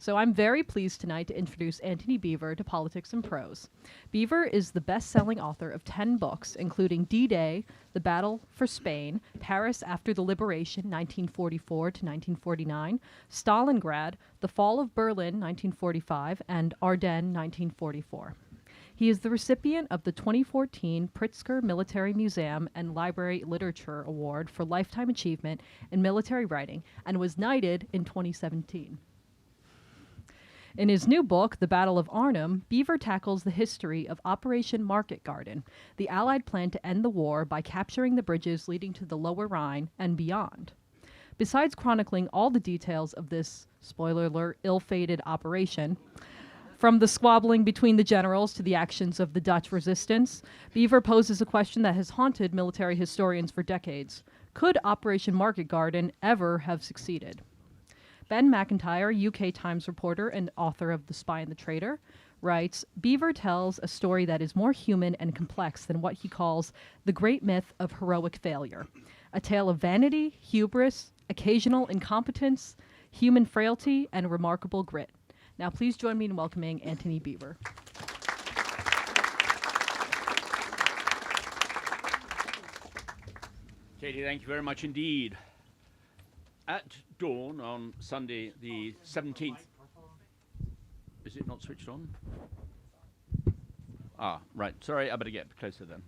So I'm very pleased tonight to introduce Antony Beevor to Politics and Prose. Beevor is the best-selling author of 10 books, including D-Day, The Battle for Spain, Paris After the Liberation, 1944 to 1949, Stalingrad, The Fall of Berlin, 1945, and Ardennes, 1944. He is the recipient of the 2014 Pritzker Military Museum and Library Literature Award for Lifetime Achievement in Military Writing and was knighted in 2017. In his new book, The Battle of Arnhem, Beevor tackles the history of Operation Market Garden, the Allied plan to end the war by capturing the bridges leading to the Lower Rhine and beyond. Besides chronicling all the details of this, spoiler alert, ill-fated operation, from the squabbling between the generals to the actions of the Dutch resistance, Beevor poses a question that has haunted military historians for decades. Could Operation Market Garden ever have succeeded? Ben McIntyre, UK Times reporter and author of The Spy and the Traitor, writes, Beevor tells a story that is more human and complex than what he calls the great myth of heroic failure. A tale of vanity, hubris, occasional incompetence, human frailty, and remarkable grit. Now please join me in welcoming Antony Beevor. Katie, thank you very much indeed. At dawn on Sunday the 17th... Is it not switched on? Ah, right. Sorry, I better get closer then.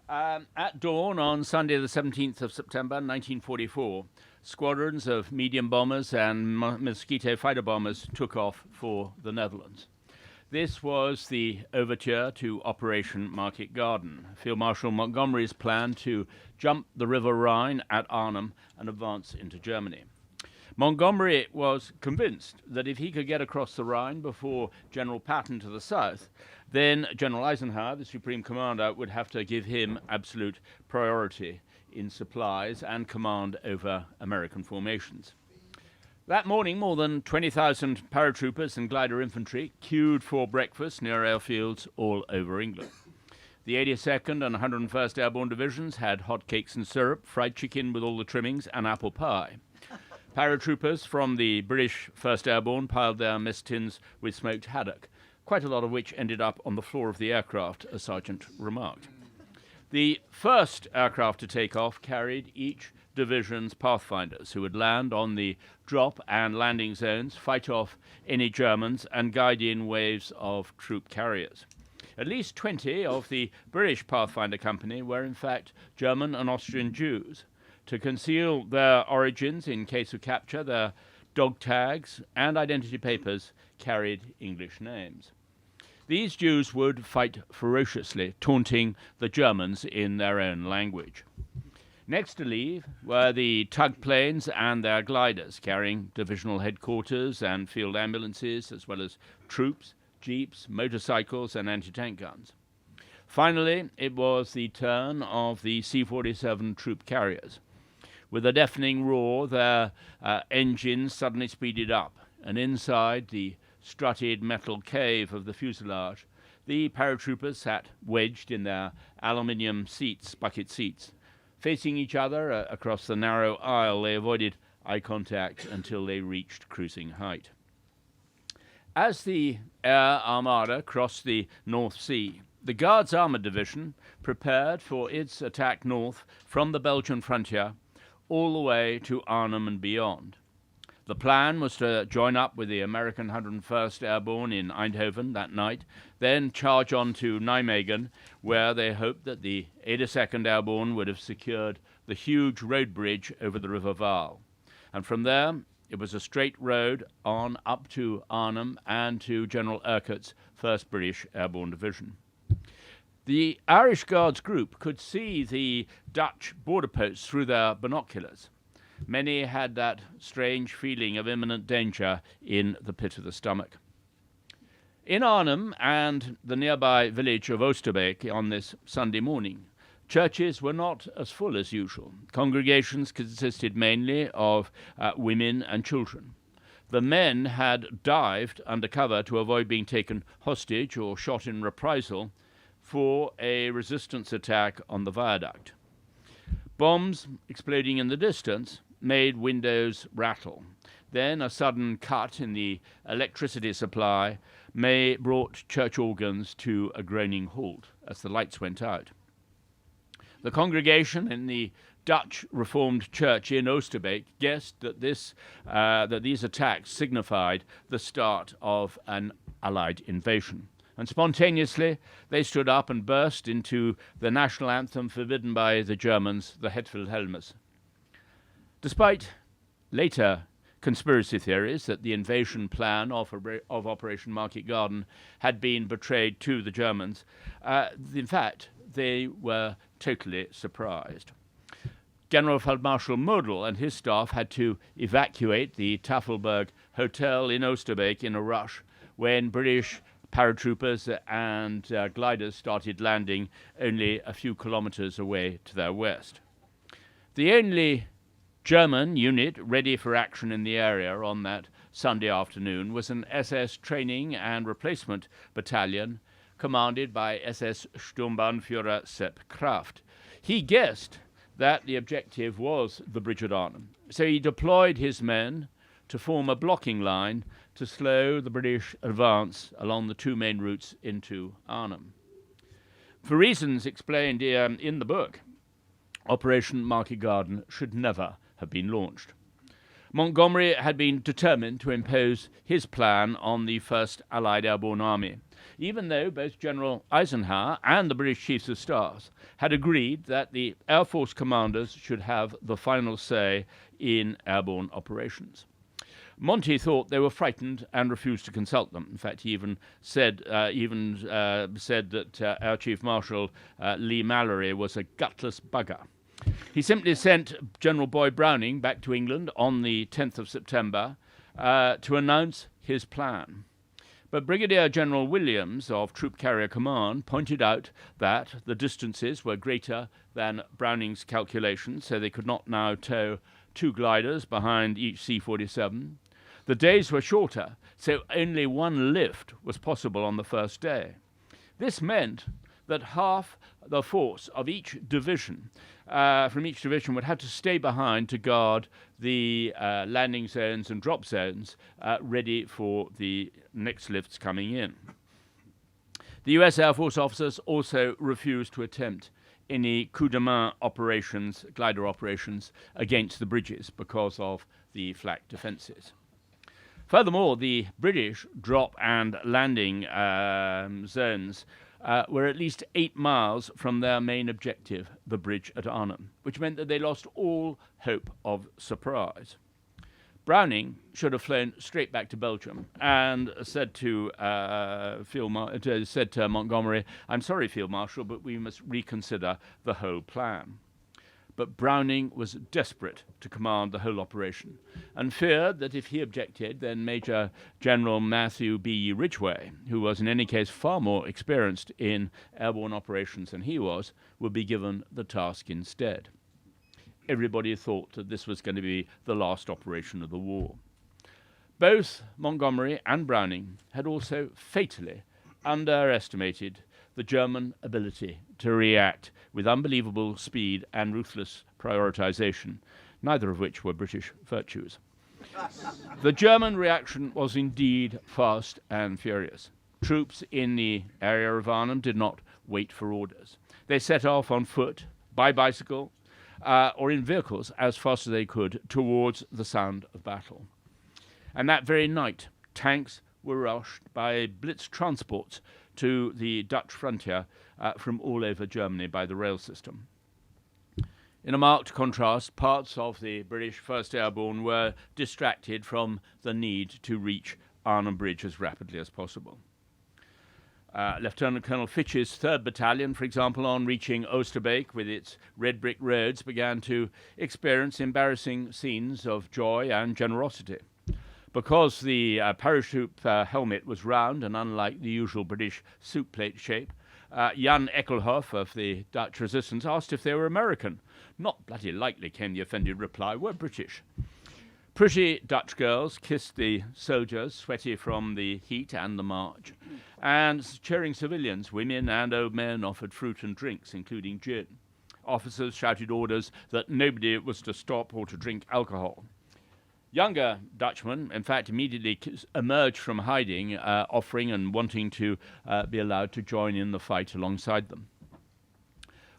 At dawn on Sunday the 17th of September 1944, squadrons of medium bombers and Mosquito fighter bombers took off for the Netherlands. This was the overture to Operation Market Garden, Field Marshal Montgomery's plan to jump the River Rhine at Arnhem and advance into Germany. Montgomery was convinced that if he could get across the Rhine before General Patton to the south, then General Eisenhower, the Supreme Commander, would have to give him absolute priority in supplies and command over American formations. That morning, more than 20,000 paratroopers and glider infantry queued for breakfast near airfields all over England. The 82nd and 101st Airborne Divisions had hot cakes and syrup, fried chicken with all the trimmings, and apple pie. Paratroopers from the British 1st Airborne piled their mess tins with smoked haddock, quite a lot of which ended up on the floor of the aircraft, a sergeant remarked. The first aircraft to take off carried each division's Pathfinders, who would land on the drop and landing zones, fight off any Germans, and guide in waves of troop carriers. At least 20 of the British Pathfinder Company were in fact German and Austrian Jews. To conceal their origins in case of capture, their dog tags and identity papers carried English names. These Jews would fight ferociously, taunting the Germans in their own language. Next to leave were the tug planes and their gliders, carrying divisional headquarters and field ambulances, as well as troops, jeeps, motorcycles, and anti-tank guns. Finally, it was the turn of the C-47 troop carriers. With a deafening roar, their engines suddenly speeded up, and inside the strutted metal cave of the fuselage, the paratroopers sat wedged in their aluminium seats, bucket seats. Facing each other across the narrow aisle, they avoided eye contact until they reached cruising height. As the air armada crossed the North Sea, the Guards Armoured Division prepared for its attack north from the Belgian frontier all the way to Arnhem and beyond. The plan was to join up with the American 101st Airborne in Eindhoven that night, then charge on to Nijmegen, where they hoped that the 82nd Airborne would have secured the huge road bridge over the River Vaal. And from there, it was a straight road on up to Arnhem and to General Urquhart's 1st British Airborne Division. The Irish Guards group could see the Dutch border posts through their binoculars. Many had that strange feeling of imminent danger in the pit of the stomach. In Arnhem and the nearby village of Oosterbeek on this Sunday morning, churches were not as full as usual. Congregations consisted mainly of women and children. The men had dived under cover to avoid being taken hostage or shot in reprisal for a resistance attack on the viaduct. Bombs exploding in the distance made windows rattle. Then a sudden cut in the electricity supply brought church organs to a groaning halt as the lights went out. The congregation in the Dutch Reformed Church in Oosterbeek guessed that these attacks signified the start of an Allied invasion. And spontaneously, they stood up and burst into the national anthem forbidden by the Germans, the Hetfield Helmers. Despite later conspiracy theories that the invasion plan of Operation Market Garden had been betrayed to the Germans, in fact, they were totally surprised. General Feldmarschall Model and his staff had to evacuate the Tafelberg Hotel in Oosterbeek in a rush when British paratroopers and gliders started landing only a few kilometers away to their west. The only German unit ready for action in the area on that Sunday afternoon was an SS training and replacement battalion commanded by SS Sturmbannführer Sepp Kraft. He guessed that the objective was the bridge at Arnhem, so he deployed his men to form a blocking line to slow the British advance along the two main routes into Arnhem. For reasons explained in the book, Operation Market Garden should never have been launched. Montgomery had been determined to impose his plan on the 1st Allied Airborne Army, even though both General Eisenhower and the British Chiefs of Staff had agreed that the Air Force commanders should have the final say in airborne operations. Monty thought they were frightened and refused to consult them. In fact, he even said that Air Chief Marshal Lee Mallory was a gutless bugger. He simply sent General Boyd Browning back to England on the 10th of September to announce his plan. But Brigadier General Williams of Troop Carrier Command pointed out that the distances were greater than Browning's calculations, so they could not now tow two gliders behind each C-47. The days were shorter, so only one lift was possible on the first day. This meant that half the force of each division, from each division, would have to stay behind to guard the landing zones and drop zones ready for the next lifts coming in. The US Air Force officers also refused to attempt any coup de main operations, glider operations, against the bridges because of the flak defences. Furthermore, the British drop and landing zones were at least 8 miles from their main objective, the bridge at Arnhem, which meant that they lost all hope of surprise. Browning should have flown straight back to Belgium and said to Montgomery, "I'm sorry, Field Marshal, but we must reconsider the whole plan." But Browning was desperate to command the whole operation and feared that if he objected, then Major General Matthew B. Ridgway, who was in any case far more experienced in airborne operations than he was, would be given the task instead. Everybody thought that this was going to be the last operation of the war. Both Montgomery and Browning had also fatally underestimated the German ability to react with unbelievable speed and ruthless prioritization, neither of which were British virtues. The German reaction was indeed fast and furious. Troops in the area of Arnhem did not wait for orders. They set off on foot, by bicycle, or in vehicles as fast as they could towards the sound of battle. And that very night, tanks were rushed by blitz transports to the Dutch frontier from all over Germany by the rail system. In a marked contrast, parts of the British 1st Airborne were distracted from the need to reach Arnhem Bridge as rapidly as possible. Lieutenant Colonel Fitch's 3rd Battalion, for example, on reaching Oosterbeek with its red brick roads, began to experience embarrassing scenes of joy and generosity. Because the parachute helmet was round and unlike the usual British soup plate shape, Jan Eckelhoff of the Dutch resistance asked if they were American. "Not bloody likely," came the offended reply. "We're British." Pretty Dutch girls kissed the soldiers, sweaty from the heat and the march. And cheering civilians, women and old men offered fruit and drinks, including gin. Officers shouted orders that nobody was to stop or to drink alcohol. Younger Dutchmen, in fact, immediately emerged from hiding, offering and wanting to be allowed to join in the fight alongside them.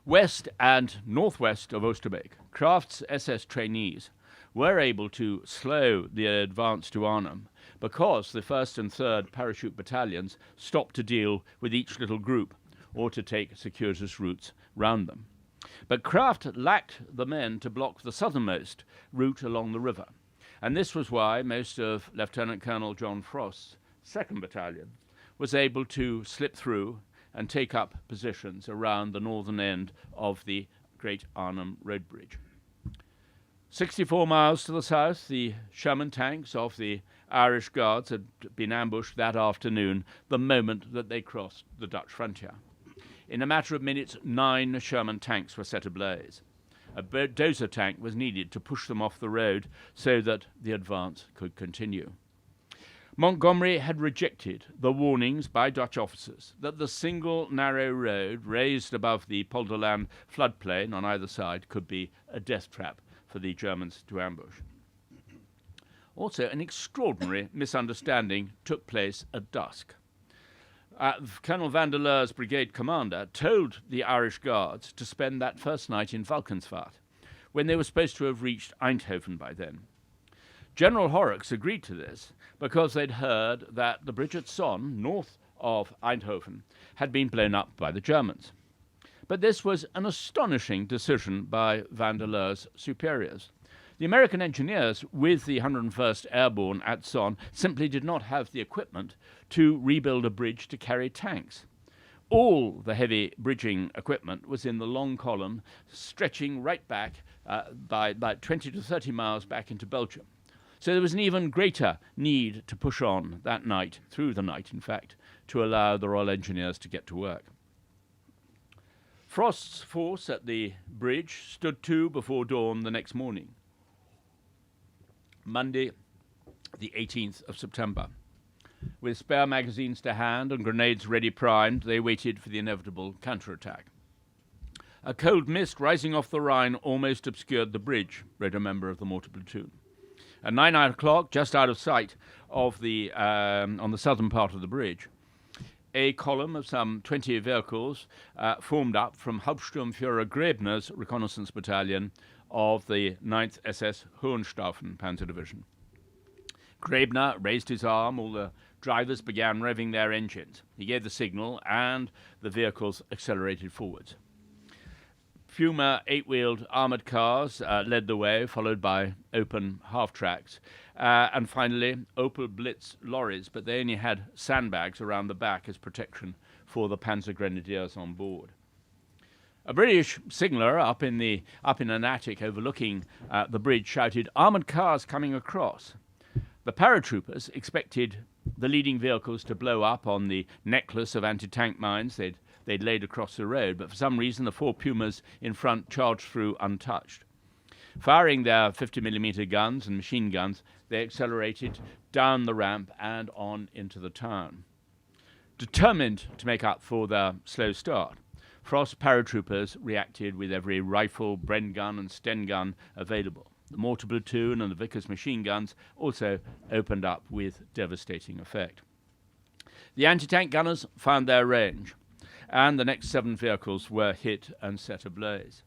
West and northwest of Oosterbeek, Kraft's SS trainees were able to slow the advance to Arnhem because the 1st and 3rd parachute battalions stopped to deal with each little group or to take circuitous routes round them. But Kraft lacked the men to block the southernmost route along the river, and this was why most of Lieutenant Colonel John Frost's 2nd Battalion was able to slip through and take up positions around the northern end of the Great Arnhem Road Bridge. 64 miles to the south, the Sherman tanks of the Irish Guards had been ambushed that afternoon the moment that they crossed the Dutch frontier. In a matter of minutes, 9 Sherman tanks were set ablaze. A dozer tank was needed to push them off the road so that the advance could continue. Montgomery had rejected the warnings by Dutch officers that the single narrow road raised above the Polderland floodplain on either side could be a death trap for the Germans to ambush. Also, an extraordinary misunderstanding took place at dusk. Colonel Vanderleur's brigade commander told the Irish Guards to spend that first night in Valkensvaart, when they were supposed to have reached Eindhoven by then. General Horrocks agreed to this because they'd heard that the bridge at Son, north of Eindhoven, had been blown up by the Germans. But this was an astonishing decision by Vanderleur's superiors. The American engineers with the 101st Airborne at Son simply did not have the equipment to rebuild a bridge to carry tanks. All the heavy bridging equipment was in the long column, stretching right back by about 20 to 30 miles back into Belgium. So there was an even greater need to push on that night, through the night in fact, to allow the Royal Engineers to get to work. Frost's force at the bridge stood to before dawn the next morning, Monday, the 18th of September. With spare magazines to hand and grenades ready primed, they waited for the inevitable counterattack. A cold mist rising off the Rhine almost obscured the bridge, wrote a member of the mortar platoon. At 9 o'clock, just out of sight of on the southern part of the bridge, a column of some 20 vehicles formed up from Hauptsturmführer Grebner's reconnaissance battalion of the 9th SS Hohenstaufen Panzer Division. Grebner raised his arm, all the drivers began revving their engines. He gave the signal, and the vehicles accelerated forwards. Puma 8-wheeled armoured cars led the way, followed by open half-tracks, and finally Opel Blitz lorries, but they only had sandbags around the back as protection for the Panzer Grenadiers on board. A British signaller up in an attic overlooking the bridge shouted, "Armoured cars coming across." The paratroopers expected the leading vehicles to blow up on the necklace of anti-tank mines they'd laid across the road, but for some reason the 4 Pumas in front charged through untouched. Firing their 50mm guns and machine guns, they accelerated down the ramp and on into the town. Determined to make up for their slow start, Frost's paratroopers reacted with every rifle, Bren gun and Sten gun available. The mortar platoon and the Vickers machine guns also opened up with devastating effect. The anti-tank gunners found their range, and the next 7 vehicles were hit and set ablaze.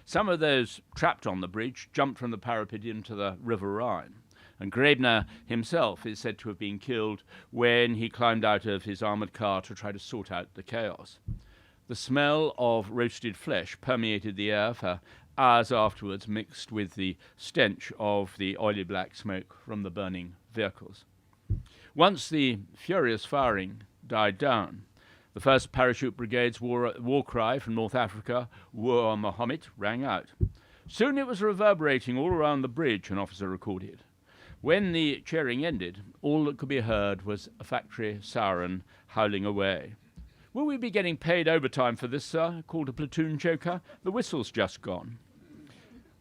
Some of those trapped on the bridge jumped from the parapet into the River Rhine, and Grebner himself is said to have been killed when he climbed out of his armoured car to try to sort out the chaos. The smell of roasted flesh permeated the air for hours afterwards, mixed with the stench of the oily black smoke from the burning vehicles. Once the furious firing died down, the 1st Parachute Brigade's war cry from North Africa, War Mohammed, rang out. Soon it was reverberating all around the bridge, an officer recorded. When the cheering ended, all that could be heard was a factory siren howling away. "Will we be getting paid overtime for this, sir?" called a platoon joker. "The whistle's just gone."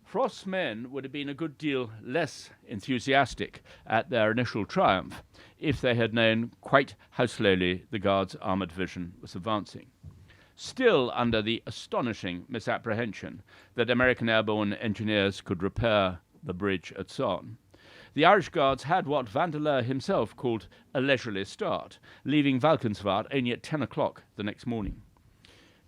Frost's men would have been a good deal less enthusiastic at their initial triumph if they had known quite how slowly the Guards' armoured division was advancing. Still under the astonishing misapprehension that American airborne engineers could repair the bridge at Son, The Irish Guards had what Vandeleur himself called a leisurely start, leaving Valkenswaard only at 10 o'clock the next morning.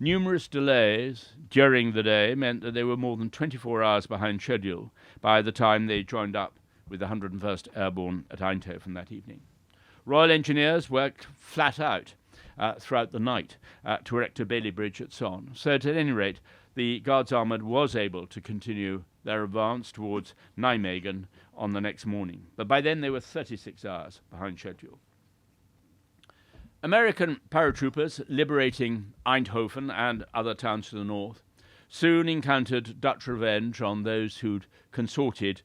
Numerous delays during the day meant that they were more than 24 hours behind schedule by the time they joined up with the 101st Airborne at Eindhoven that evening. Royal Engineers worked flat out throughout the night to erect a Bailey Bridge at Sonne, so at any rate the Guards Armoured was able to continue their advance towards Nijmegen on the next morning, but by then they were 36 hours behind schedule. American paratroopers liberating Eindhoven and other towns to the north soon encountered Dutch revenge on those who'd consorted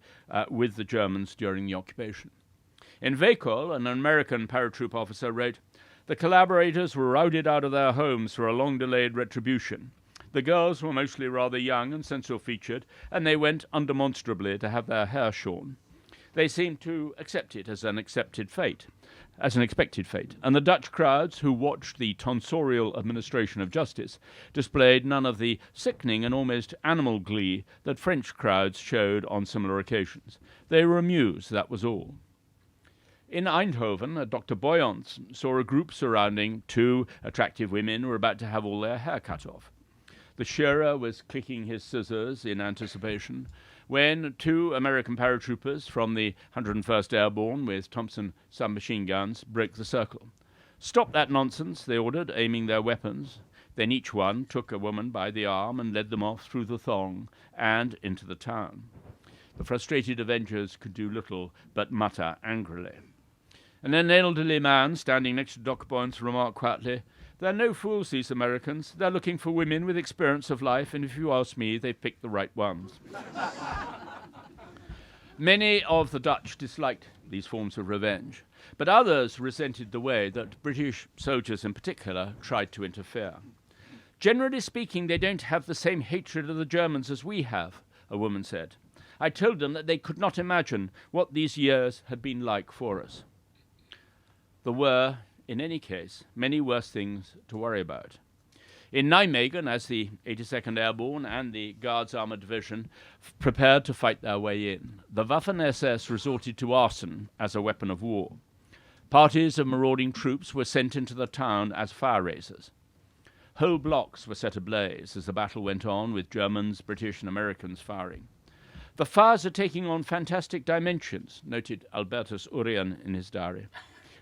with the Germans during the occupation. In Vekel, an American paratroop officer wrote, "The collaborators were routed out of their homes for a long-delayed retribution. The girls were mostly rather young and sensual-featured, and they went undemonstrably to have their hair shorn. They seemed to accept it as an expected fate, and the Dutch crowds who watched the tonsorial administration of justice displayed none of the sickening and almost animal glee that French crowds showed on similar occasions. They were amused, that was all." In Eindhoven, Dr. Boyance saw a group surrounding two attractive women who were about to have all their hair cut off. The shearer was clicking his scissors in anticipation when two American paratroopers from the 101st Airborne with Thompson submachine guns broke the circle. "Stop that nonsense," they ordered, aiming their weapons. Then each one took a woman by the arm and led them off through the throng and into the town. The frustrated avengers could do little but mutter angrily. And then an elderly man standing next to Dr. Boyance remarked quietly, "They're no fools, these Americans. They're looking for women with experience of life, and if you ask me, they've picked the right ones." Many of the Dutch disliked these forms of revenge, but others resented the way that British soldiers in particular tried to interfere. "Generally speaking, they don't have the same hatred of the Germans as we have," a woman said. "I told them that they could not imagine what these years had been like for us." There were, in any case, many worse things to worry about. In Nijmegen, as the 82nd Airborne and the Guards Armoured Division prepared to fight their way in, the Waffen-SS resorted to arson as a weapon of war. Parties of marauding troops were sent into the town as fire raisers. Whole blocks were set ablaze as the battle went on, with Germans, British and Americans firing. "The fires are taking on fantastic dimensions," noted Albertus Urien in his diary.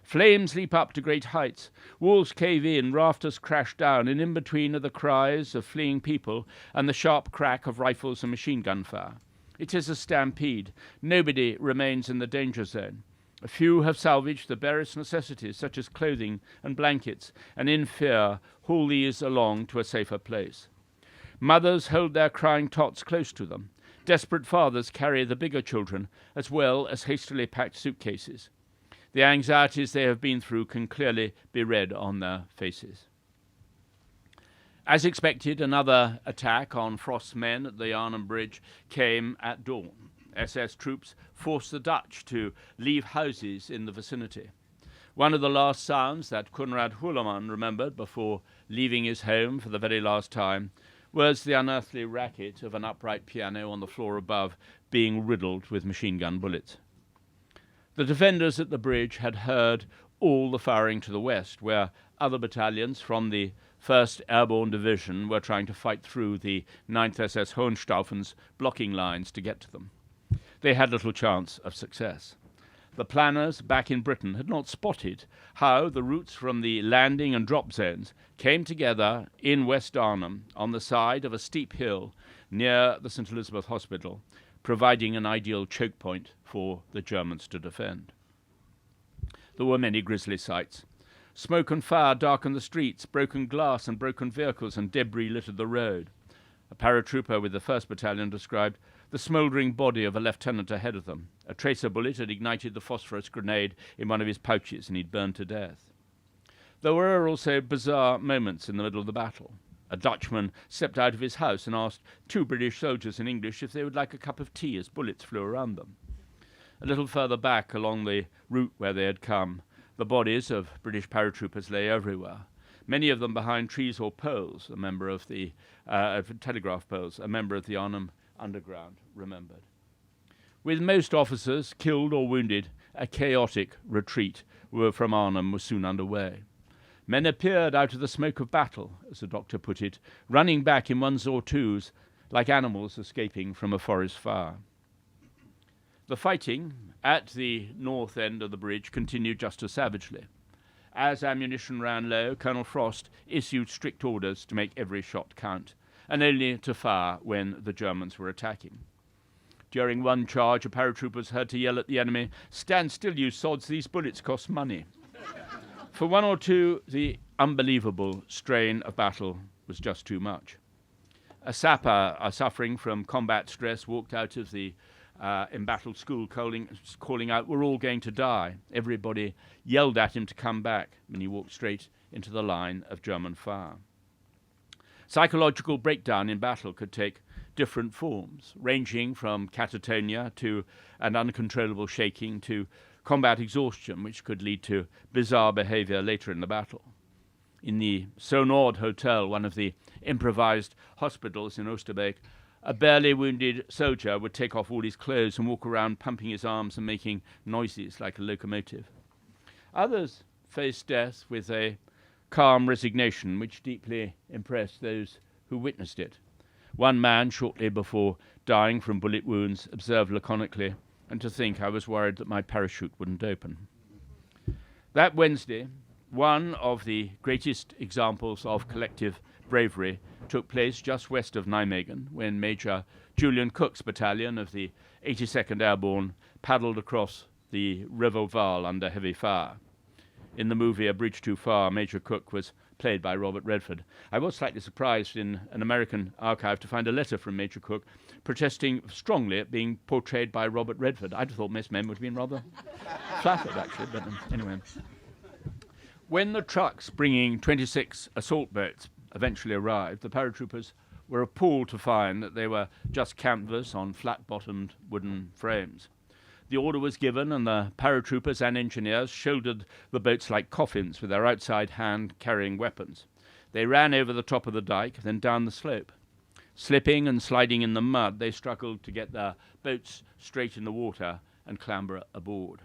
"Flames leap up to great heights, walls cave in, rafters crash down, and in between are the cries of fleeing people and the sharp crack of rifles and machine gun fire. It is a stampede. Nobody remains in the danger zone. A few have salvaged the barest necessities, such as clothing and blankets, and in fear haul these along to a safer place. Mothers hold their crying tots close to them. Desperate fathers carry the bigger children, as well as hastily packed suitcases. The anxieties they have been through can clearly be read on their faces." As expected, another attack on Frost's men at the Arnhem Bridge came at dawn. SS troops forced the Dutch to leave houses in the vicinity. One of the last sounds that Konrad Hulleman remembered before leaving his home for the very last time was the unearthly racket of an upright piano on the floor above being riddled with machine gun bullets. The defenders at the bridge had heard all the firing to the west, where other battalions from the 1st Airborne Division were trying to fight through the 9th SS Hohenstaufen's blocking lines to get to them. They had little chance of success. The planners back in Britain had not spotted how the routes from the landing and drop zones came together in West Arnhem on the side of a steep hill near the St. Elizabeth Hospital, providing an ideal choke point for the Germans to defend. There were many grisly sights. Smoke and fire darkened the streets, broken glass and broken vehicles and debris littered the road. A paratrooper with the 1st Battalion described the smouldering body of a lieutenant ahead of them. A tracer bullet had ignited the phosphorus grenade in one of his pouches and he'd burned to death. There were also bizarre moments in the middle of the battle. A Dutchman stepped out of his house and asked two British soldiers in English if they would like a cup of tea as bullets flew around them. A little further back along the route where they had come, the bodies of British paratroopers lay everywhere, many of them behind trees or poles, a member of the telegraph poles, a member of the Arnhem Underground remembered. With most officers killed or wounded, a chaotic retreat from Arnhem was soon underway. Men appeared out of the smoke of battle, as the doctor put it, running back in ones or twos, like animals escaping from a forest fire. The fighting at the north end of the bridge continued just as savagely. As ammunition ran low, Colonel Frost issued strict orders to make every shot count, and only to fire when the Germans were attacking. During one charge, a paratroopers heard to yell at the enemy, "Stand still, you sods, these bullets cost money." For one or two, the unbelievable strain of battle was just too much. A sapper, suffering from combat stress, walked out of the embattled school calling out, "We're all going to die." Everybody yelled at him to come back, and he walked straight into the line of German fire. Psychological breakdown in battle could take different forms, ranging from catatonia to an uncontrollable shaking to combat exhaustion, which could lead to bizarre behavior later in the battle. In the Sonord Hotel, one of the improvised hospitals in Oosterbeek, a barely wounded soldier would take off all his clothes and walk around pumping his arms and making noises like a locomotive. Others faced death with a calm resignation which deeply impressed those who witnessed it. One man, shortly before dying from bullet wounds, observed laconically, "And to think I was worried that my parachute wouldn't open." That Wednesday, one of the greatest examples of collective bravery took place just west of Nijmegen when Major Julian Cook's battalion of the 82nd Airborne paddled across the River Vaal under heavy fire. In the movie A Bridge Too Far, Major Cook was played by Robert Redford. I was slightly surprised in an American archive to find a letter from Major Cook protesting strongly at being portrayed by Robert Redford. I'd thought most men would have been rather flattered, actually, but anyway. When the trucks bringing 26 assault boats eventually arrived, the paratroopers were appalled to find that they were just canvas on flat-bottomed wooden frames. The order was given, and the paratroopers and engineers shouldered the boats like coffins with their outside hand-carrying weapons. They ran over the top of the dike, then down the slope. Slipping and sliding in the mud, they struggled to get their boats straight in the water and clamber aboard.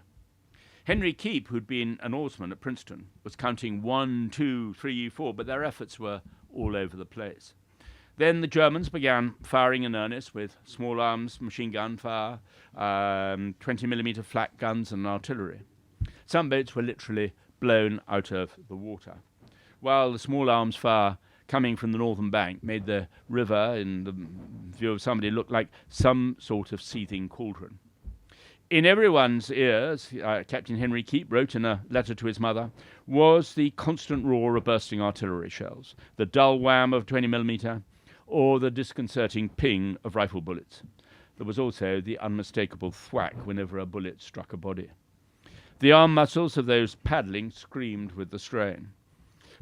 Henry Keep, who'd been an oarsman at Princeton, was counting 1, 2, 3, 4, but their efforts were all over the place. Then the Germans began firing in earnest with small arms, machine gun fire, 20mm flak guns and artillery. Some boats were literally blown out of the water, while the small arms fire coming from the northern bank made the river, in the view of somebody, look like some sort of seething cauldron. In everyone's ears, Captain Henry Keep wrote in a letter to his mother, was the constant roar of bursting artillery shells, the dull wham of 20mm, or the disconcerting ping of rifle bullets. There was also the unmistakable thwack whenever a bullet struck a body. The arm muscles of those paddling screamed with the strain.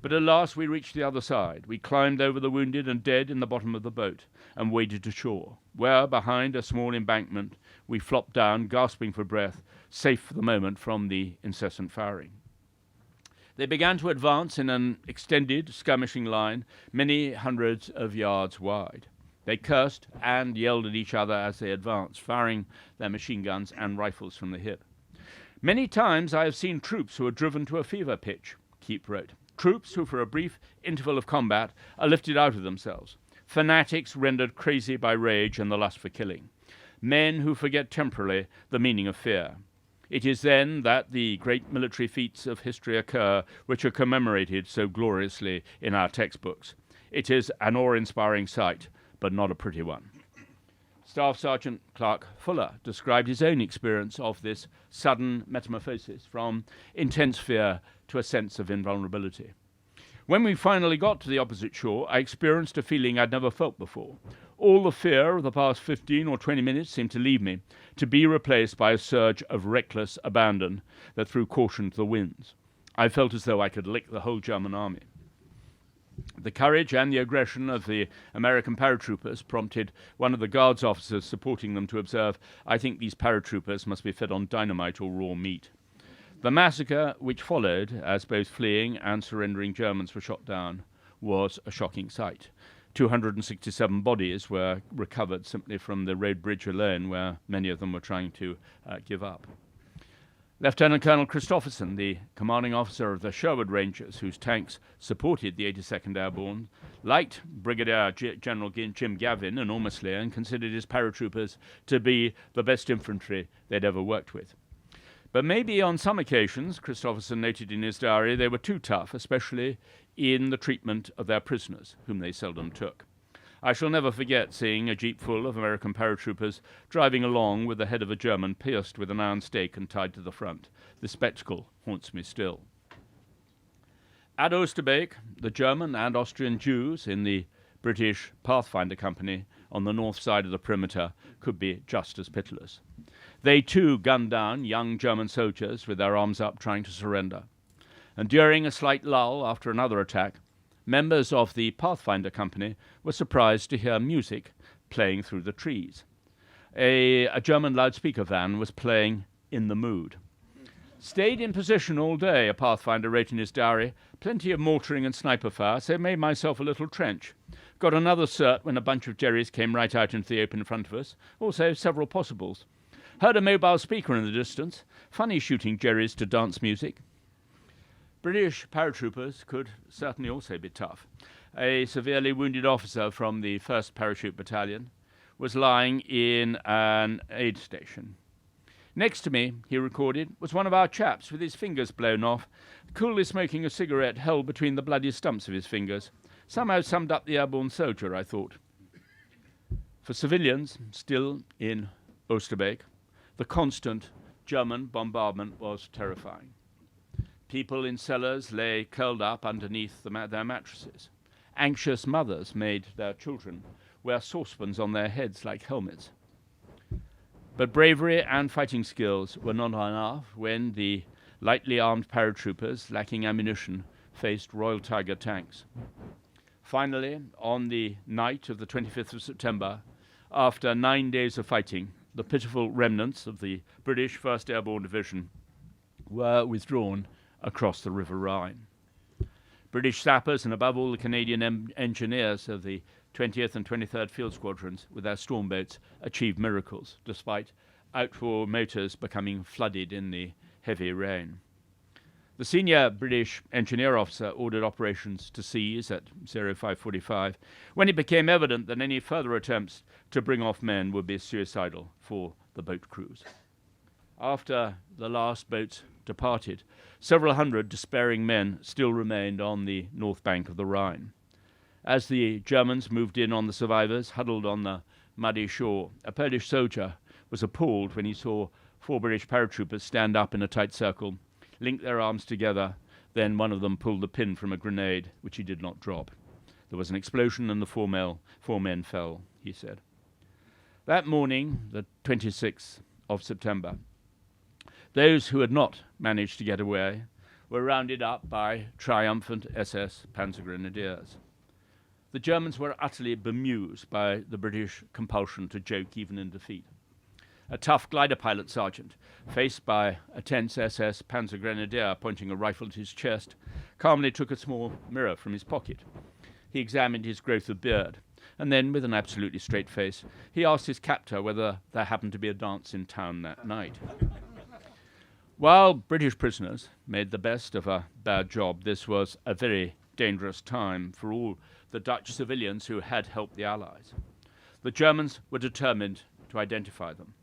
But at last we reached the other side. We climbed over the wounded and dead in the bottom of the boat and waded to shore, where, behind a small embankment, we flopped down, gasping for breath, safe for the moment from the incessant firing. They began to advance in an extended skirmishing line, many hundreds of yards wide. They cursed and yelled at each other as they advanced, firing their machine guns and rifles from the hip. "Many times I have seen troops who are driven to a fever pitch," Keep wrote. "Troops who, for a brief interval of combat, are lifted out of themselves. Fanatics rendered crazy by rage and the lust for killing. Men who forget temporarily the meaning of fear. It is then that the great military feats of history occur, which are commemorated so gloriously in our textbooks. It is an awe-inspiring sight, but not a pretty one." Staff Sergeant Clark Fuller described his own experience of this sudden metamorphosis from intense fear to a sense of invulnerability. "When we finally got to the opposite shore, I experienced a feeling I'd never felt before. All the fear of the past 15 or 20 minutes seemed to leave me, to be replaced by a surge of reckless abandon that threw caution to the winds. I felt as though I could lick the whole German army." The courage and the aggression of the American paratroopers prompted one of the guards officers supporting them to observe, "I think these paratroopers must be fed on dynamite or raw meat." The massacre which followed, as both fleeing and surrendering Germans were shot down, was a shocking sight. 267 bodies were recovered simply from the road bridge alone, where many of them were trying to give up. Lieutenant Colonel Christopherson, the commanding officer of the Sherwood Rangers, whose tanks supported the 82nd Airborne, liked Brigadier General Jim Gavin enormously and considered his paratroopers to be the best infantry they'd ever worked with. But maybe on some occasions, Christopherson noted in his diary, they were too tough, especially in the treatment of their prisoners, whom they seldom took. I shall never forget seeing a jeep full of American paratroopers driving along with the head of a German pierced with an iron stake and tied to the front. The spectacle haunts me still. At Oosterbeek, the German and Austrian Jews in the British Pathfinder Company on the north side of the perimeter could be just as pitiless. They too gunned down young German soldiers with their arms up trying to surrender. And during a slight lull after another attack, members of the Pathfinder Company were surprised to hear music playing through the trees. A German loudspeaker van was playing In the Mood. Stayed in position all day, a Pathfinder wrote in his diary. Plenty of mortaring and sniper fire, so made myself a little trench. Got another cert when a bunch of Jerrys came right out into the open in front of us. Also several possibles. Heard a mobile speaker in the distance. Funny shooting Jerrys to dance music. British paratroopers could certainly also be tough. A severely wounded officer from the 1st Parachute Battalion was lying in an aid station. Next to me, he recorded, was one of our chaps with his fingers blown off, coolly smoking a cigarette held between the bloody stumps of his fingers. Somehow summed up the airborne soldier, I thought. For civilians still in Oosterbeek, the constant German bombardment was terrifying. People in cellars lay curled up underneath their mattresses. Anxious mothers made their children wear saucepans on their heads like helmets. But bravery and fighting skills were not enough when the lightly armed paratroopers, lacking ammunition, faced Royal Tiger tanks. Finally, on the night of the 25th of September, after 9 days of fighting, the pitiful remnants of the British 1st Airborne Division were withdrawn across the River Rhine. British sappers and above all the Canadian engineers of the 20th and 23rd Field Squadrons with their storm boats achieved miracles, despite outboard motors becoming flooded in the heavy rain. The senior British engineer officer ordered operations to cease at 0545 when it became evident that any further attempts to bring off men would be suicidal for the boat crews. After the last boats departed, several hundred despairing men still remained on the north bank of the Rhine. As the Germans moved in on the survivors, huddled on the muddy shore, a Polish soldier was appalled when he saw 4 British paratroopers stand up in a tight circle, link their arms together, then one of them pulled the pin from a grenade, which he did not drop. There was an explosion and the 4 men fell, he said. That morning, the 26th of September, those who had not managed to get away were rounded up by triumphant SS Panzer Grenadiers. The Germans were utterly bemused by the British compulsion to joke even in defeat. A tough glider pilot sergeant, faced by a tense SS Panzer Grenadier pointing a rifle at his chest, calmly took a small mirror from his pocket. He examined his growth of beard, and then, with an absolutely straight face, he asked his captor whether there happened to be a dance in town that night. While British prisoners made the best of a bad job, this was a very dangerous time for all the Dutch civilians who had helped the Allies. The Germans were determined to identify them.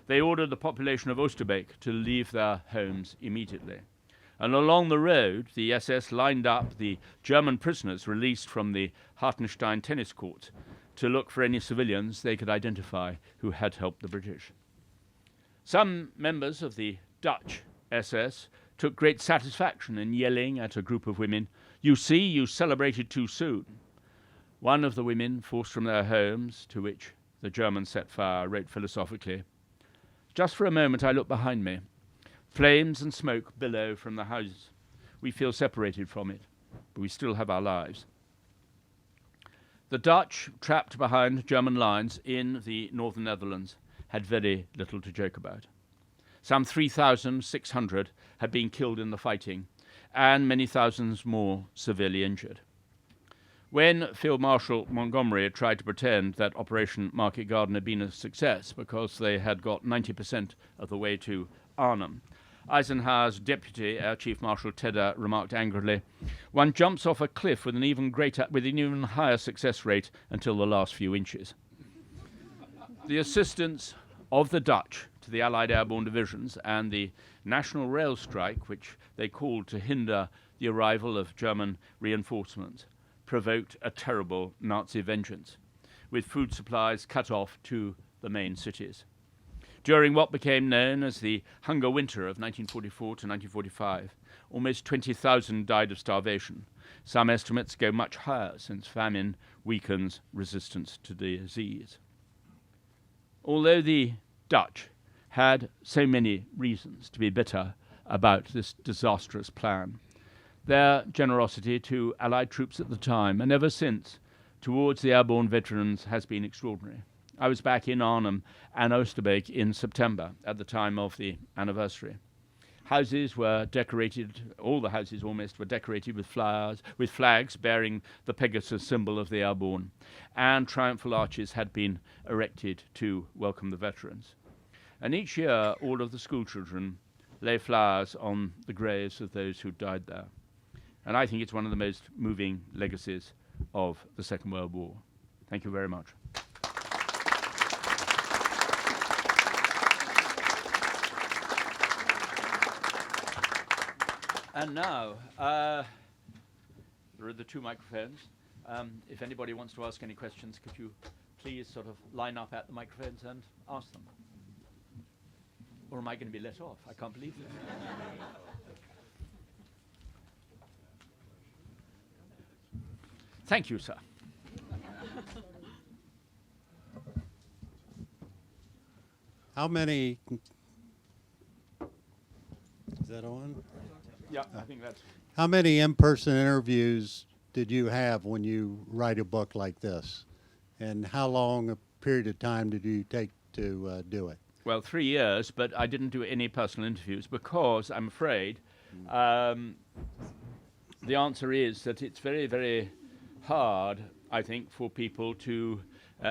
They ordered the population of Oosterbeek to leave their homes immediately. And along the road, the SS lined up the German prisoners released from the Hartenstein tennis court to look for any civilians they could identify who had helped the British. Some members of the Dutch SS took great satisfaction in yelling at a group of women, "You see, you celebrated too soon." One of the women, forced from their homes, to which the Germans set fire, wrote philosophically, "Just for a moment I look behind me. Flames and smoke billow from the house. We feel separated from it, but we still have our lives." The Dutch, trapped behind German lines in the northern Netherlands, had very little to joke about. Some 3,600 had been killed in the fighting, and many thousands more severely injured. When Field Marshal Montgomery had tried to pretend that Operation Market Garden had been a success because they had got 90% of the way to Arnhem, Eisenhower's deputy, Air Chief Marshal Tedder, remarked angrily, "One jumps off a cliff with an even higher success rate until the last few inches." The assistance of the Dutch to the Allied Airborne Divisions and the National Rail Strike, which they called to hinder the arrival of German reinforcements, provoked a terrible Nazi vengeance, with food supplies cut off to the main cities. During what became known as the Hunger Winter of 1944 to 1945, almost 20,000 died of starvation. Some estimates go much higher, since famine weakens resistance to disease. Although the Dutch had so many reasons to be bitter about this disastrous plan, their generosity to Allied troops at the time, and ever since, towards the airborne veterans has been extraordinary. I was back in Arnhem and Oosterbeek in September at the time of the anniversary. Houses were decorated, all the houses almost were decorated with flowers, with flags bearing the Pegasus symbol of the airborne, and triumphal arches had been erected to welcome the veterans. And each year, all of the schoolchildren lay flowers on the graves of those who died there. And I think it's one of the most moving legacies of the Second World War. Thank you very much. And now, there are the two microphones. If anybody wants to ask any questions, could you please sort of line up at the microphones and ask them? Or am I going to be let off? I can't believe it. Thank you, sir. How many... Is that on? Yeah, I think that's... How many in-person interviews did you have when you write a book like this? And how long a period of time did you take to do it? Well, 3 years, but I didn't do any personal interviews because I'm afraid the answer is that it's very, very hard, I think, for people to,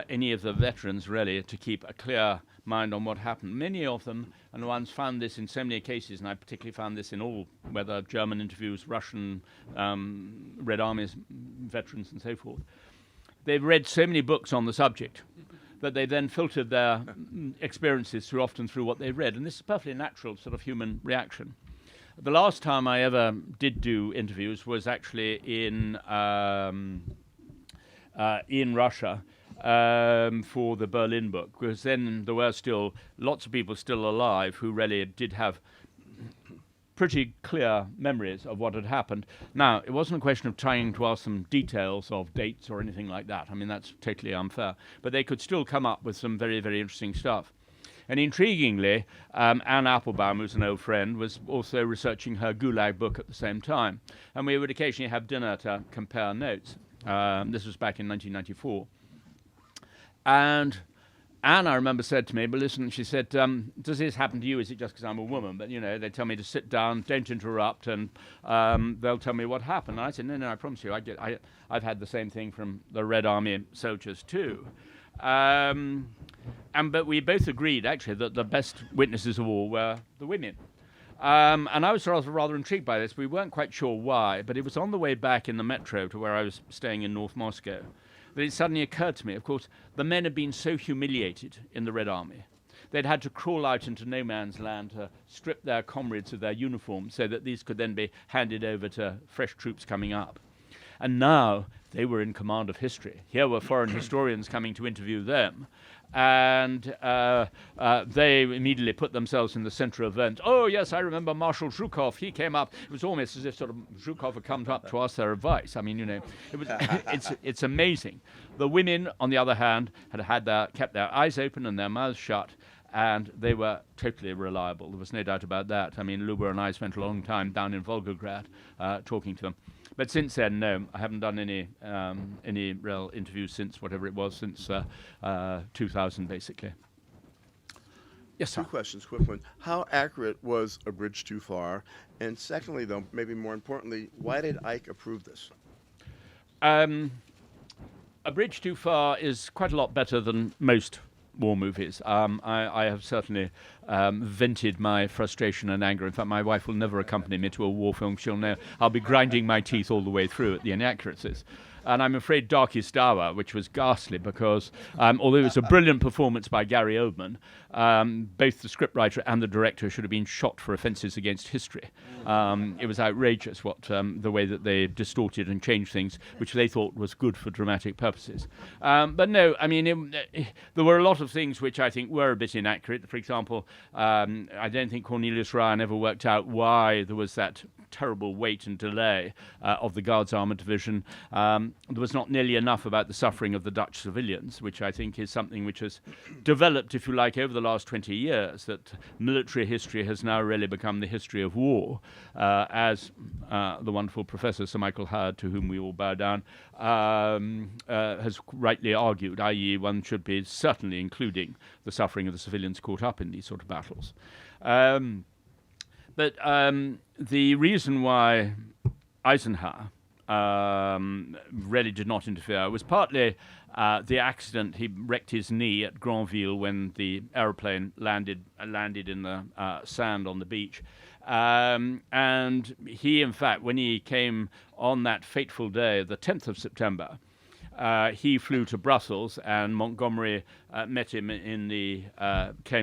any of the veterans really, to keep a clear mind on what happened. Many of them, and the ones found this in so many cases, and I particularly found this in all, whether German interviews, Russian, Red Army's veterans and so forth, they've read so many books on the subject that they then filtered their experiences often through what they read. And this is a perfectly natural sort of human reaction. The last time I ever did do interviews was actually in Russia for the Berlin book, because then there were still lots of people still alive who really did have pretty clear memories of what had happened. Now, it wasn't a question of trying to ask them details of dates or anything like that. I mean, that's totally unfair. But they could still come up with some very, very interesting stuff. And intriguingly, Anne Applebaum, who's an old friend, was also researching her Gulag book at the same time. And we would occasionally have dinner to compare notes. This was back in 1994. And Anne, I remember, said to me, but listen, she said, does this happen to you? Is it just because I'm a woman? But, you know, they tell me to sit down, don't interrupt, and they'll tell me what happened. And I said, no, I promise you, I've had the same thing from the Red Army soldiers too. But we both agreed, actually, that the best witnesses of all were the women. And I was rather intrigued by this. We weren't quite sure why, but it was on the way back in the metro to where I was staying in North Moscow that it suddenly occurred to me, of course, the men had been so humiliated in the Red Army. They'd had to crawl out into no man's land to strip their comrades of their uniforms so that these could then be handed over to fresh troops coming up. And now they were in command of history. Here were foreign historians coming to interview them. And they immediately put themselves in the center of events. Oh, yes, I remember Marshal Zhukov. He came up. It was almost as if sort of Zhukov had come up to ask their advice. I mean, you know, it was it's amazing. The women, on the other hand, kept their eyes open and their mouths shut, and they were totally reliable. There was no doubt about that. I mean, Luba and I spent a long time down in Volgograd talking to them. But since then, no, I haven't done any real interviews since whatever it was, since 2000, basically. Yes, sir. Two questions, quick one. How accurate was A Bridge Too Far? And secondly, though, maybe more importantly, why did Ike approve this? A Bridge Too Far is quite a lot better than most war movies. I have certainly vented my frustration and anger. In fact, my wife will never accompany me to a war film. She'll know I'll be grinding my teeth all the way through at the inaccuracies. And I'm afraid Darkest Hour, which was ghastly because although it was a brilliant performance by Gary Oldman, both the scriptwriter and the director should have been shot for offences against history. It was outrageous what the way that they distorted and changed things, which they thought was good for dramatic purposes. But no, I mean, there were a lot of things which I think were a bit inaccurate. For example, I don't think Cornelius Ryan ever worked out why there was that terrible wait and delay of the Guards Armoured Division. There was not nearly enough about the suffering of the Dutch civilians, which I think is something which has developed, if you like, over the last 20 years, that military history has now really become the history of war, as the wonderful Professor Sir Michael Howard, to whom we all bow down, has rightly argued, i.e. one should be certainly including the suffering of the civilians caught up in these sort of battles. But the reason why Eisenhower really did not interfere was partly the accident. He wrecked his knee at Granville when the aeroplane landed in the sand on the beach. And he, in fact, when he came on that fateful day, the 10th of September, he flew to Brussels, and Montgomery met him in the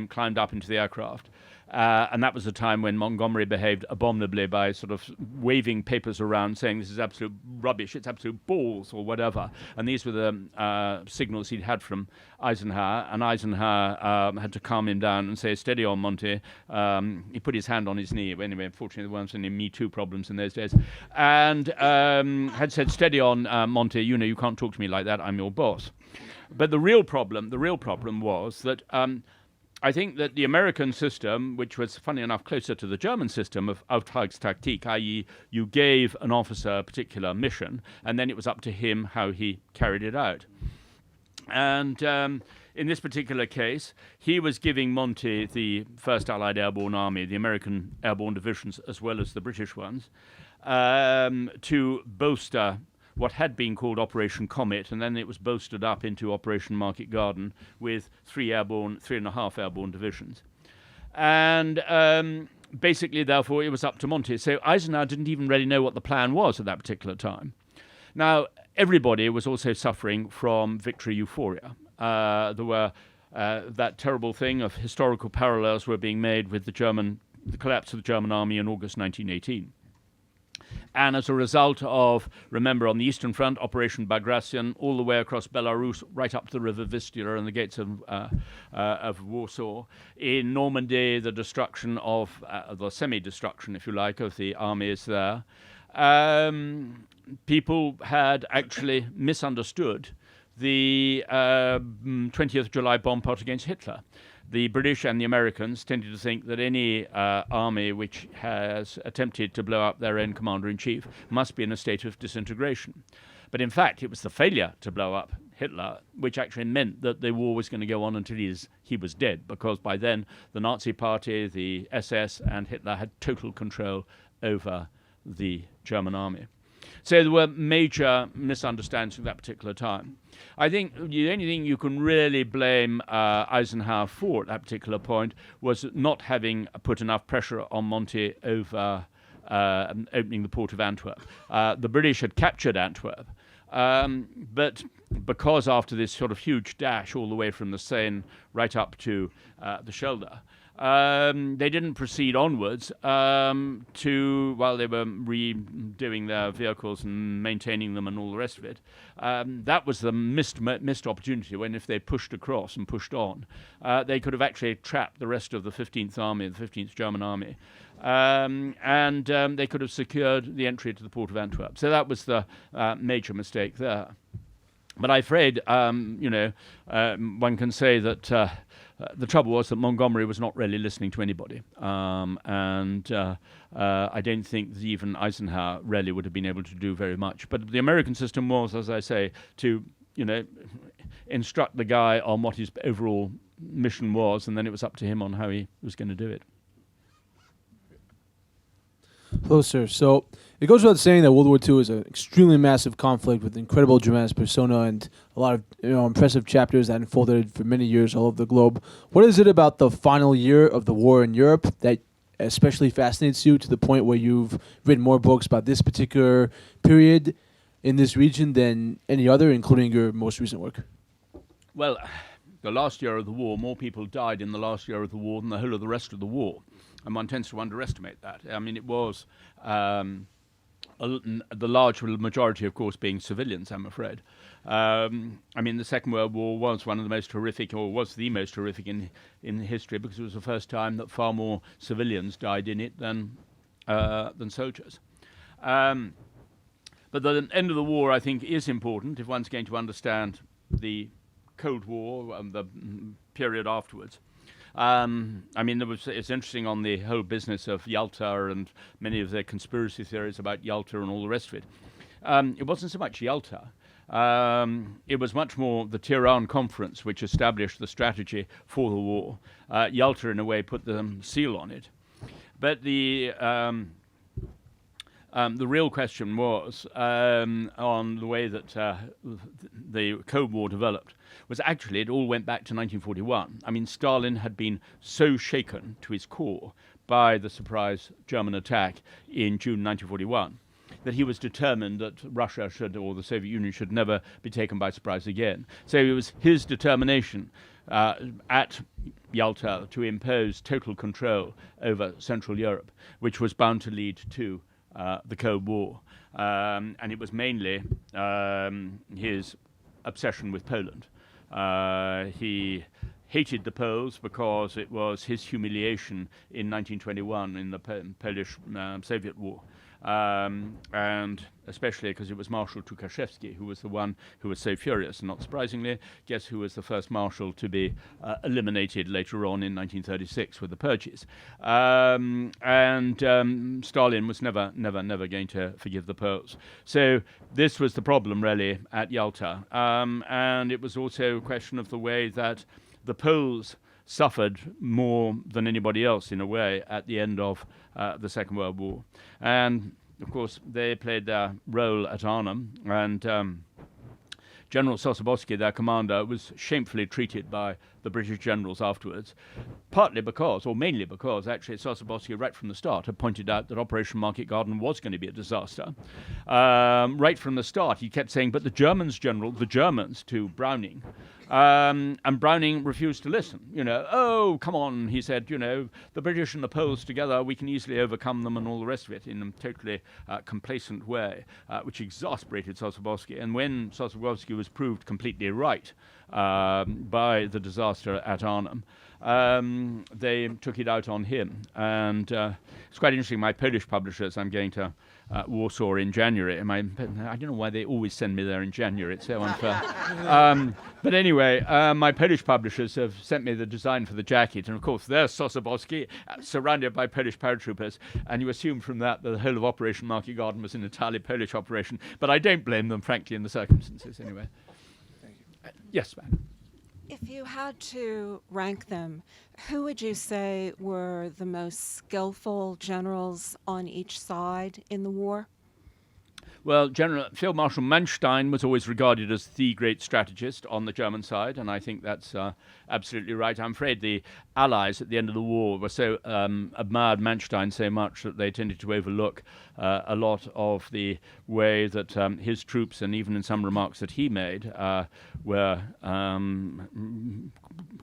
climbed up into the aircraft. And that was the time when Montgomery behaved abominably by sort of waving papers around saying this is absolute rubbish, it's absolute balls or whatever. And these were the signals he'd had from Eisenhower, and Eisenhower had to calm him down and say, steady on, Monty. He put his hand on his knee. Anyway, unfortunately, there weren't any Me Too problems in those days. And had said, steady on, Monty, you know, you can't talk to me like that, I'm your boss. But the real problem was that I think that the American system, which was, funny enough, closer to the German system of Auftragstaktik, i.e. you gave an officer a particular mission, and then it was up to him how he carried it out. And in this particular case, he was giving Monty the 1st Allied Airborne Army, the American Airborne Divisions, as well as the British ones, to bolster what had been called Operation Comet, and then it was bolstered up into Operation Market Garden with 3.5 airborne divisions. And basically, therefore, it was up to Monty. So Eisenhower didn't even really know what the plan was at that particular time. Now, everybody was also suffering from victory euphoria. There were that terrible thing of historical parallels were being made with the collapse of the German army in August 1918. And as a result of, remember, on the Eastern Front, Operation Bagration, all the way across Belarus, right up to the River Vistula and the gates of Warsaw. In Normandy, the destruction of, the semi-destruction, if you like, of the armies there. People had actually misunderstood the 20th July bomb plot against Hitler. The British and the Americans tended to think that any army which has attempted to blow up their own commander-in-chief must be in a state of disintegration. But in fact, it was the failure to blow up Hitler which actually meant that the war was going to go on until he was dead, because by then the Nazi Party, the SS, and Hitler had total control over the German army. So there were major misunderstandings at that particular time. I think the only thing you can really blame Eisenhower for at that particular point was not having put enough pressure on Monty over opening the port of Antwerp. The British had captured Antwerp, but because after this sort of huge dash all the way from the Seine right up to the Schelde, they didn't proceed onwards while they were redoing their vehicles and maintaining them and all the rest of it. That was the missed opportunity when, if they pushed across and pushed on, they could have actually trapped the rest of the 15th Army, the 15th German Army, and they could have secured the entry to the port of Antwerp. So that was the major mistake there. But I'm afraid, one can say that the trouble was that Montgomery was not really listening to anybody. And I don't think that even Eisenhower really would have been able to do very much. But the American system was, as I say, to, instruct the guy on what his overall mission was, and then it was up to him on how he was going to do it. Hello, sir. So it goes without saying that World War II is an extremely massive conflict with incredible dramatic persona and a lot of impressive chapters that unfolded for many years all over the globe. What is it about the final year of the war in Europe that especially fascinates you to the point where you've written more books about this particular period in this region than any other, including your most recent work? Well, the last year of the war, more people died in the last year of the war than the whole of the rest of the war. And one tends to underestimate that. I mean, it was the large majority, of course, being civilians, I'm afraid. I mean, the Second World War was one of the most horrific, or was the most horrific in history, because it was the first time that far more civilians died in it than soldiers. But the end of the war, I think, is important if one's going to understand the Cold War and the period afterwards. I mean, it's interesting on the whole business of Yalta and many of the conspiracy theories about Yalta and all the rest of it. It wasn't so much Yalta. It was much more the Tehran Conference which established the strategy for the war. Yalta, in a way, put the seal on it. But the real question was on the way that the Cold War developed was actually it all went back to 1941. I mean, Stalin had been so shaken to his core by the surprise German attack in June 1941 that he was determined that Russia should, or the Soviet Union should never be taken by surprise again. So it was his determination at Yalta to impose total control over Central Europe, which was bound to lead to the Cold War. And it was mainly his obsession with Poland. He hated the Poles because it was his humiliation in 1921 in the Polish-Soviet War. And especially because it was Marshal Tukhachevsky who was the one who was so furious. And not surprisingly, guess who was the first marshal to be eliminated later on in 1936 with the purges. Stalin was never going to forgive the Poles. So this was the problem, really, at Yalta. And it was also a question of the way that the Poles suffered more than anybody else, in a way, at the end of the Second World War. And, of course, they played their role at Arnhem, and General Sosabowski, their commander, was shamefully treated by the British generals afterwards, partly because, or mainly because, actually, Sosabowski, right from the start, had pointed out that Operation Market Garden was going to be a disaster. Right from the start, he kept saying, but the Germans, General, the Germans, to Browning. And Browning refused to listen. Oh, come on, he said, the British and the Poles together, we can easily overcome them and all the rest of it in a totally complacent way, which exasperated Sosabowski. And when Sosabowski was proved completely right by the disaster at Arnhem, they took it out on him. And it's quite interesting, my Polish publishers, I'm going to Warsaw in January. I don't know why they always send me there in January. It's so unfair. But anyway, my Polish publishers have sent me the design for the jacket. And, of course, there's Sosabowski surrounded by Polish paratroopers. And you assume from that the whole of Operation Market Garden was an entirely Polish operation. But I don't blame them, frankly, in the circumstances anyway. Thank you. Yes, ma'am. If you had to rank them, who would you say were the most skillful generals on each side in the war? Well, Field Marshal Manstein was always regarded as the great strategist on the German side, and I think that's absolutely right. I'm afraid the Allies at the end of the war were so admired Manstein so much that they tended to overlook a lot of the way that his troops, and even in some remarks that he made, were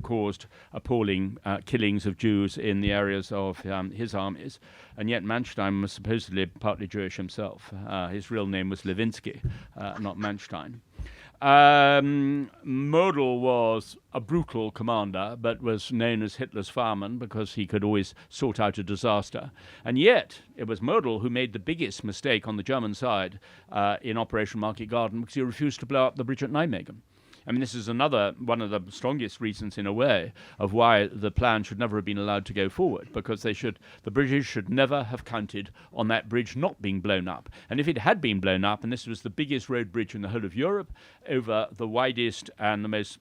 caused appalling killings of Jews in the areas of his armies. And yet Manstein was supposedly partly Jewish himself. His real name was Lewinsky, not Manstein. Model was a brutal commander, but was known as Hitler's fireman because he could always sort out a disaster. And yet, it was Model who made the biggest mistake on the German side in Operation Market Garden because he refused to blow up the bridge at Nijmegen. I mean, this is another one of the strongest reasons, in a way, of why the plan should never have been allowed to go forward, because the British should never have counted on that bridge not being blown up. And if it had been blown up, and this was the biggest road bridge in the whole of Europe, over the widest and the most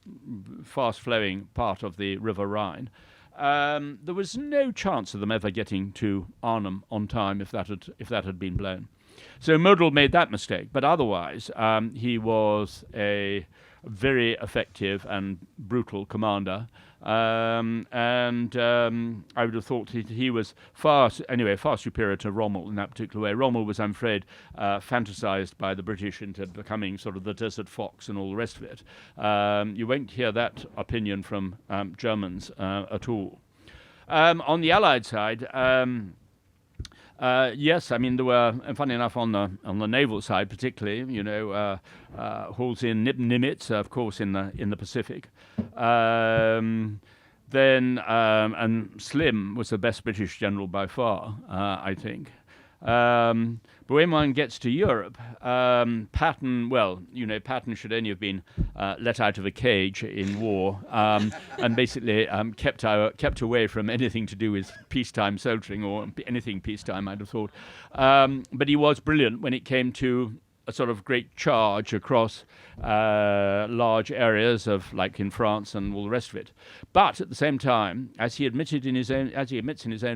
fast-flowing part of the River Rhine, there was no chance of them ever getting to Arnhem on time if that had been blown. So Model made that mistake, but otherwise he was a very effective and brutal commander. I would have thought he was far superior to Rommel in that particular way. Rommel was, I'm afraid, fantasized by the British into becoming sort of the desert fox and all the rest of it. You won't hear that opinion from Germans at all. On the Allied side, yes, I mean there were, and funny enough, on the naval side, particularly, hauls in Nimitz, of course, in the Pacific. Then and Slim was the best British general by far, I think. But when one gets to Europe, Patton, Patton should only have been let out of a cage in war, and basically kept away from anything to do with peacetime soldiering or anything peacetime, I'd have thought. But he was brilliant when it came to a sort of great charge across large areas of, like in France and all the rest of it. But at the same time, as he admits in his own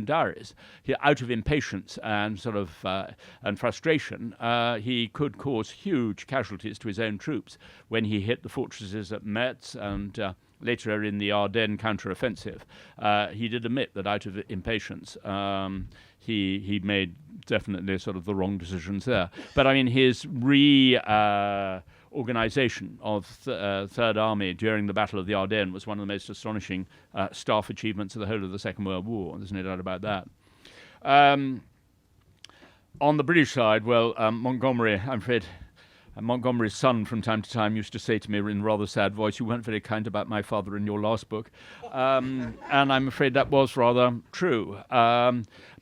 diaries, out of impatience and sort of and frustration, he could cause huge casualties to his own troops when he hit the fortresses at Metz and later in the Ardennes counteroffensive. He did admit that out of impatience, he made definitely sort of the wrong decisions there. But I mean, his organization of Third Army during the Battle of the Ardennes was one of the most astonishing staff achievements of the whole of the Second World War. There's no doubt about that. On the British side, Montgomery, I'm afraid, Montgomery's son from time to time used to say to me in a rather sad voice, "You weren't very kind about my father in your last book." And I'm afraid that was rather true.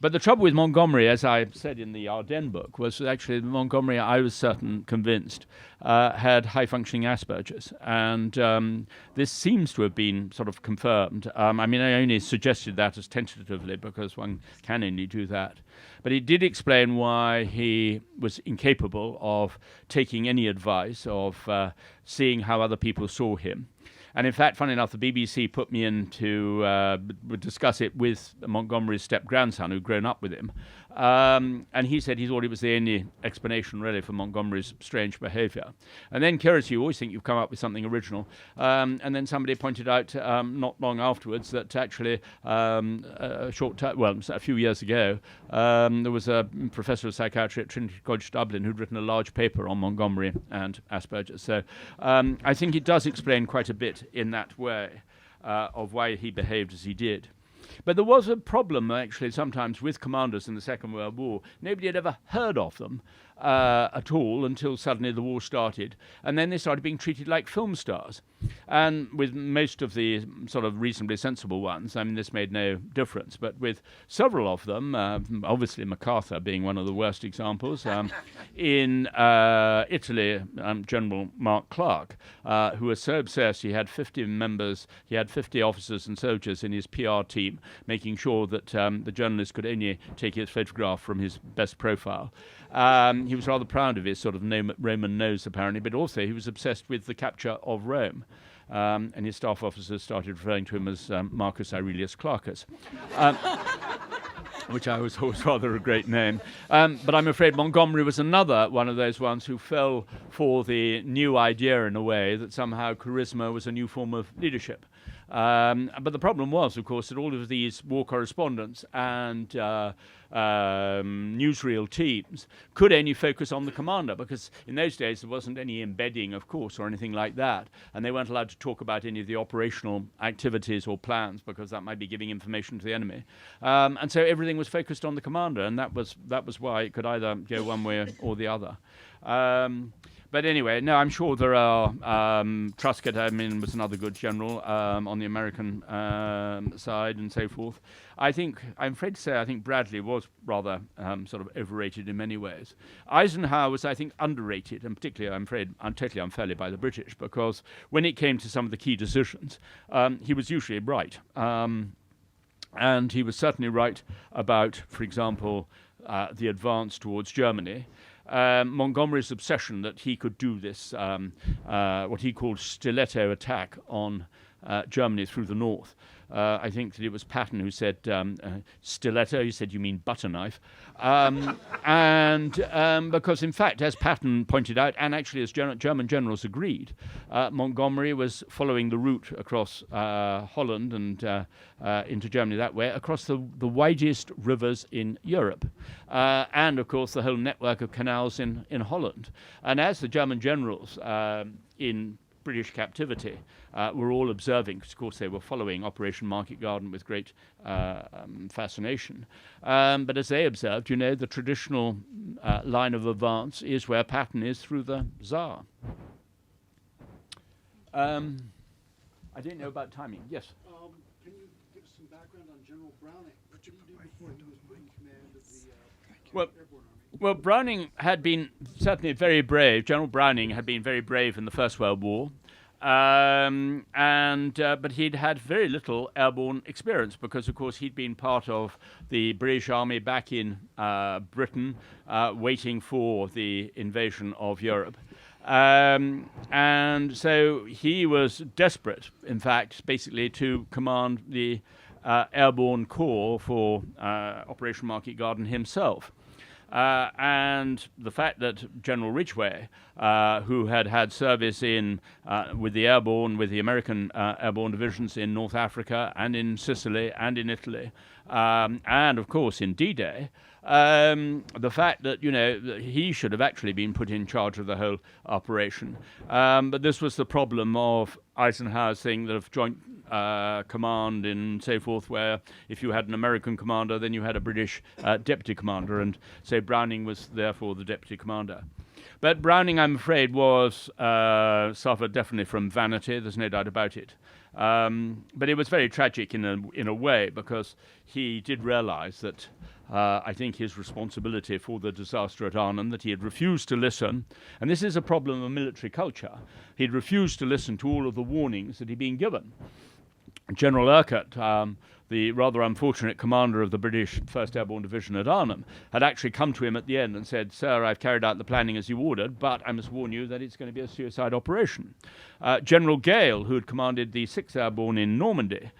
But the trouble with Montgomery, as I said in the Ardennes book, was actually Montgomery, I was convinced, had high-functioning Asperger's. And this seems to have been sort of confirmed. I mean, I only suggested that as tentatively because one can only do that. But it did explain why he was incapable of taking any advice, of seeing how other people saw him. And in fact, funny enough, the BBC put me in to discuss it with Montgomery's step-grandson, who'd grown up with him. And he said he thought it was the only explanation, really, for Montgomery's strange behaviour. And then, curiously, you always think you've come up with something original. And then somebody pointed out not long afterwards that actually a few years ago, there was a professor of psychiatry at Trinity College Dublin who'd written a large paper on Montgomery and Asperger's. So I think it does explain quite a bit in that way of why he behaved as he did. But there was a problem, actually, sometimes with commanders in the Second World War. Nobody had ever heard of them at all until suddenly the war started. And then they started being treated like film stars. And with most of the sort of reasonably sensible ones, I mean, this made no difference. But with several of them, obviously MacArthur being one of the worst examples, in Italy, General Mark Clark, who was so obsessed, he had 50 members, he had 50 officers and soldiers in his PR team, making sure that the journalists could only take his photograph from his best profile. He was rather proud of his sort of Roman nose, apparently, but also he was obsessed with the capture of Rome. And his staff officers started referring to him as Marcus Aurelius Clarkus, which I always thought was rather a great name. But I'm afraid Montgomery was another one of those ones who fell for the new idea in a way that somehow charisma was a new form of leadership. But the problem was, of course, that all of these war correspondents and newsreel teams could only focus on the commander, because in those days there wasn't any embedding, of course, or anything like that, and they weren't allowed to talk about any of the operational activities or plans because that might be giving information to the enemy. And so everything was focused on the commander, and that was why it could either go one way or the other. But anyway, no, I'm sure there are. Truscott, I mean, was another good general on the American side and so forth. I'm afraid to say, I think Bradley was rather sort of overrated in many ways. Eisenhower was, I think, underrated, and particularly, I'm afraid, totally unfairly by the British, because when it came to some of the key decisions, he was usually right. And he was certainly right about, for example, the advance towards Germany. Montgomery's obsession that he could do this, what he called stiletto attack on Germany through the north, I think that it was Patton who said stiletto. He said, "You mean butter knife," because in fact, as Patton pointed out, and actually as German generals agreed, Montgomery was following the route across Holland and into Germany that way, across the widest rivers in Europe, and of course the whole network of canals in Holland. And as the German generals in British captivity were all observing, because of course they were following Operation Market Garden with great fascination. But as they observed, the traditional line of advance is where Patton is through the Saar. I don't know about timing. Yes? Can you give us some background on General Browning? What did he do before he was put in command of the Airborne Army? Well, Browning had been certainly very brave. General Browning had been very brave in the First World War. But he'd had very little airborne experience because, of course, he'd been part of the British Army back in Britain, waiting for the invasion of Europe. And so he was desperate, in fact, basically to command the Airborne Corps for Operation Market Garden himself. And the fact that General Ridgway, who had service in with the American Airborne Divisions in North Africa and in Sicily and in Italy, and of course in D-Day, the fact that he should have actually been put in charge of the whole operation, but this was the problem of Eisenhower's thing of joint command and so forth, where if you had an American commander, then you had a British deputy commander, and so Browning was therefore the deputy commander. But Browning, I'm afraid, suffered definitely from vanity. There's no doubt about it. But it was very tragic in a way, because he did realize that I think his responsibility for the disaster at Arnhem, that he had refused to listen, and this is a problem of military culture, he'd refused to listen to all of the warnings that he'd been given. General Urquhart, the rather unfortunate commander of the British 1st Airborne Division at Arnhem, had actually come to him at the end and said, "Sir, I've carried out the planning as you ordered, but I must warn you that it's going to be a suicide operation." General Gale, who had commanded the 6th Airborne in Normandy,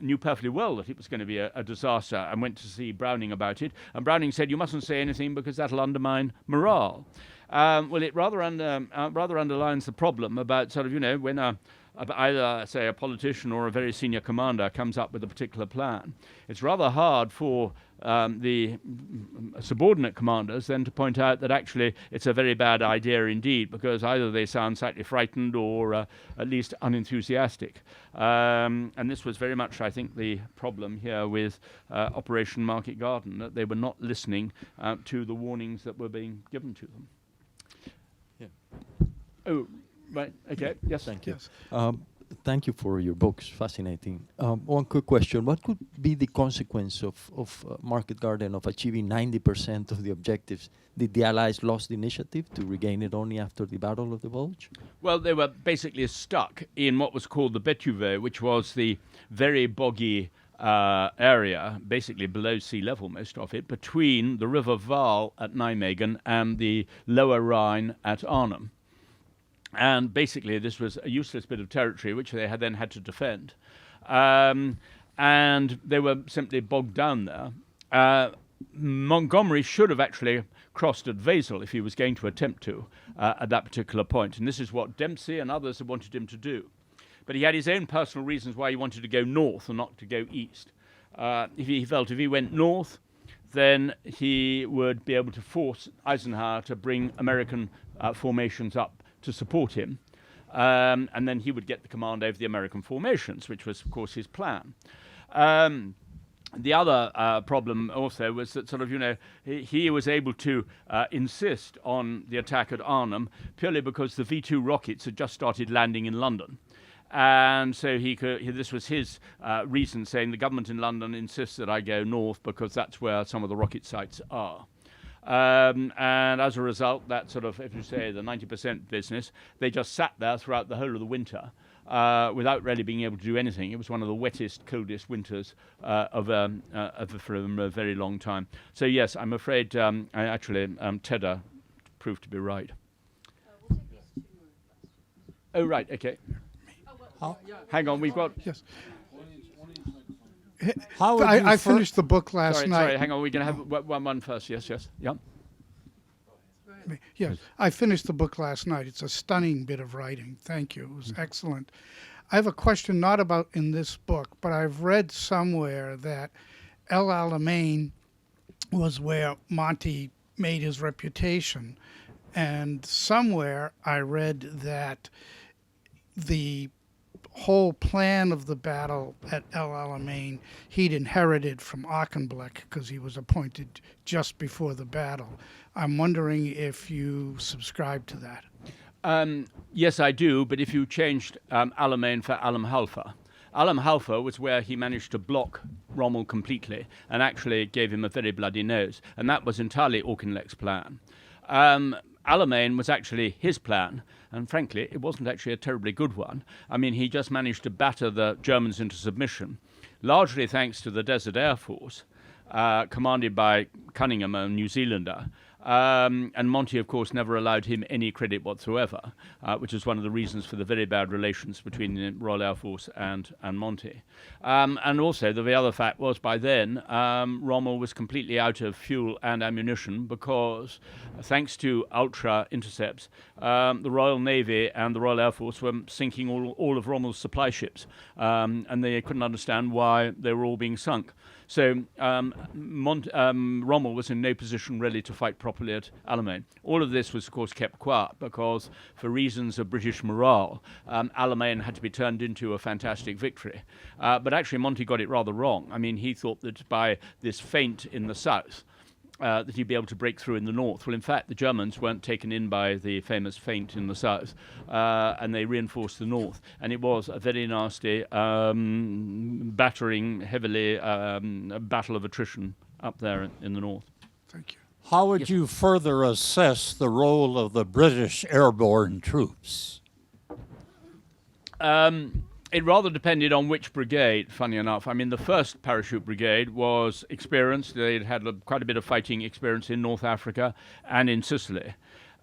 knew perfectly well that it was going to be a disaster, and went to see Browning about it. And Browning said, "You mustn't say anything because that'll undermine morale." Well, it rather underlines the problem about sort of, when either, say, a politician or a very senior commander comes up with a particular plan. It's rather hard for the subordinate commanders then to point out that actually it's a very bad idea indeed, because either they sound slightly frightened or at least unenthusiastic. And this was very much, I think, the problem here with Operation Market Garden, that they were not listening to the warnings that were being given to them. Yeah. Oh, right, okay, yes. Thank you. Yes. Thank you for your books, fascinating. One quick question. What could be the consequence of Market Garden of achieving 90% of the objectives? Did the Allies lost the initiative to regain it only after the Battle of the Bulge? Well, they were basically stuck in what was called the Betuwe, which was the very boggy area, basically below sea level, most of it, between the River Waal at Nijmegen and the lower Rhine at Arnhem. And basically this was a useless bit of territory which they had then had to defend. And they were simply bogged down there. Montgomery should have actually crossed at Wesel if he was going to attempt to at that particular point. And this is what Dempsey and others had wanted him to do. But he had his own personal reasons why he wanted to go north and not to go east. He felt if he went north, then he would be able to force Eisenhower to bring American formations up to support him, and then he would get the command over the American formations, which was, of course, his plan. The other problem also was that sort of, he was able to insist on the attack at Arnhem purely because the V-2 rockets had just started landing in London. And so this was his reason, saying the government in London insists that I go north because that's where some of the rocket sites are. And as a result, that sort of, if you say, the 90% business, they just sat there throughout the whole of the winter without really being able to do anything. It was one of the wettest, coldest winters for a very long time. So yes, I'm afraid Tedder proved to be right. We'll take these 2 more questions. Oh, right, okay. Hang on, we've got... Yes. How would I you finished the book last night. Sorry, hang on. We're going to have one first. Yes. Yep. Yes, I finished the book last night. It's a stunning bit of writing. Thank you. It was excellent. I have a question not about in this book, but I've read somewhere that El Alamein was where Monty made his reputation. And somewhere I read that the whole plan of the battle at El Alamein he'd inherited from Auchinleck because he was appointed just before the battle. I'm wondering if you subscribe to that. Yes, I do, but if you changed Alamein for Alam Halfa. Alam Halfa was where he managed to block Rommel completely and actually gave him a very bloody nose, and that was entirely Auchinleck's plan. Alamein was actually his plan, and frankly, it wasn't actually a terribly good one. I mean, he just managed to batter the Germans into submission, largely thanks to the Desert Air Force, commanded by Cunningham, a New Zealander. And Monty, of course, never allowed him any credit whatsoever, which is one of the reasons for the very bad relations between the Royal Air Force and Monty. And also, the other fact was by then, Rommel was completely out of fuel and ammunition because, thanks to ultra intercepts, the Royal Navy and the Royal Air Force were sinking all of Rommel's supply ships, and they couldn't understand why they were all being sunk. So Rommel was in no position really to fight properly at Alamein. All of this was, of course, kept quiet because, for reasons of British morale, Alamein had to be turned into a fantastic victory. But actually, Monty got it rather wrong. I mean, he thought that by this feint in the south, that he'd be able to break through in the north. Well, in fact, the Germans weren't taken in by the famous feint in the south, and they reinforced the north. And it was a very nasty, battering, heavily battle of attrition up there in the north. Thank you. How would you further assess the role of the British airborne troops? It rather depended on which brigade, funny enough. I mean, the 1st Parachute Brigade was experienced. They'd had quite a bit of fighting experience in North Africa and in Sicily.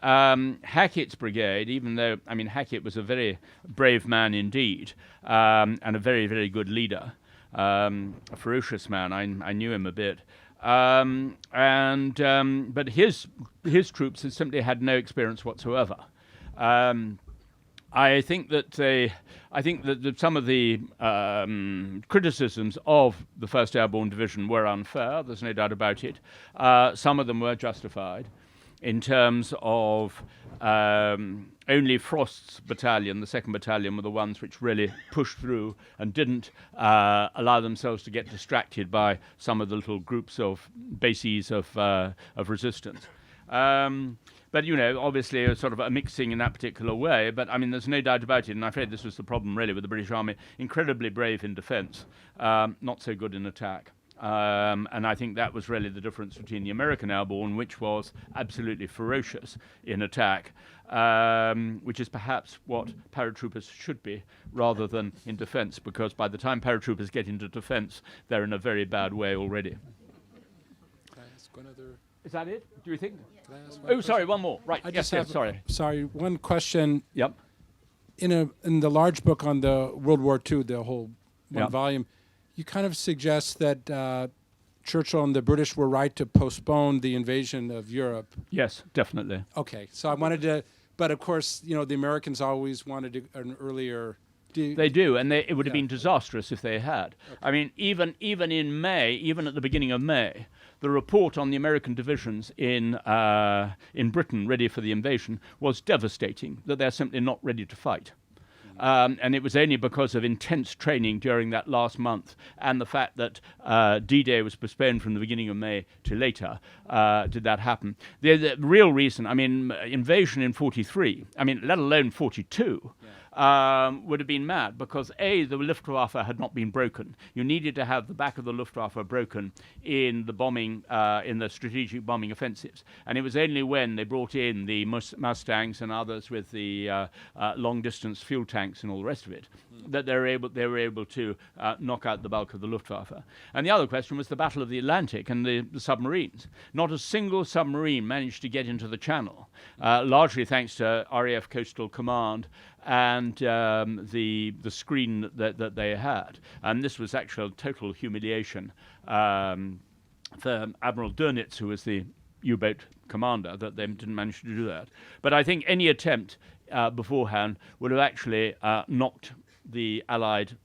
Hackett's brigade, even though, I mean, Hackett was a very brave man indeed, and a very, very good leader, a ferocious man. I knew him a bit. But his troops had simply had no experience whatsoever. I think that some of the criticisms of the 1st Airborne Division were unfair. There's no doubt about it. Some of them were justified in terms of only Frost's battalion, the 2nd Battalion, were the ones which really pushed through and didn't allow themselves to get distracted by some of the little groups of bases of resistance. But, you know, obviously a sort of a mixing in that particular way. But, I mean, there's no doubt about it. And I'm afraid this was the problem, really, with the British Army. Incredibly brave in defense, not so good in attack. And I think that was really the difference between the American Airborne, which was absolutely ferocious in attack, which is perhaps what paratroopers should be, rather than in defense, because by the time paratroopers get into defense, they're in a very bad way already. Can I ask one other? Is that it? Do you think? Can I ask one Oh, question? sorry, one more. Right. I Yes, just have sorry. one question. Yep. In the large book on the World War II, the whole one Yep. volume, you kind of suggest that Churchill and the British were right to postpone the invasion of Europe. Yes, definitely. Okay, so I wanted to, but of course, you know, the Americans always wanted an earlier. They do, and it would have Yeah. been disastrous if they had. Okay. I mean, even in May, even at the beginning of May, the report on the American divisions in Britain ready for the invasion was devastating, that they're simply not ready to fight. And it was only because of intense training during that last month and the fact that D-Day was postponed from the beginning of May to later did that happen. The real reason, I mean, invasion in 43, I mean, let alone 42, would have been mad because A, the Luftwaffe had not been broken. You needed to have the back of the Luftwaffe broken in the bombing, in the strategic bombing offensives. And it was only when they brought in the Mustangs and others with the long-distance fuel tanks and all the rest of it that they were able to knock out the bulk of the Luftwaffe. And the other question was the Battle of the Atlantic and the submarines. Not a single submarine managed to get into the Channel, largely thanks to RAF Coastal Command and the screen that they had. And this was actually a total humiliation for Admiral Dönitz, who was the U-boat commander, that they didn't manage to do that. But I think any attempt beforehand would have actually knocked the Allied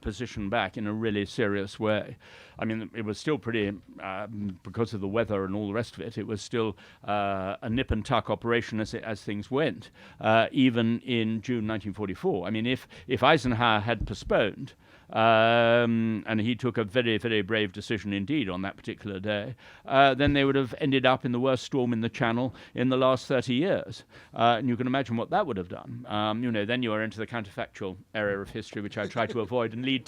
position back in a really serious way. I mean, it was still pretty, because of the weather and all the rest of it, it was still a nip and tuck operation as things went, even in June 1944. I mean, if Eisenhower had postponed, and he took a very, very brave decision indeed on that particular day, then they would have ended up in the worst storm in the Channel in the last 30 years. And you can imagine what that would have done. Then you are into the counterfactual area of history, which I try to avoid and leave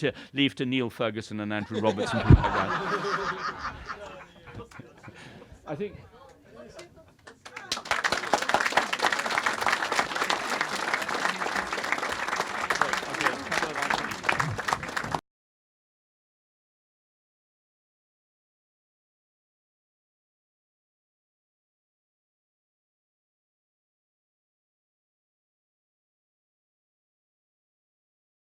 to Neil Ferguson and Andrew Roberts and people like that. I think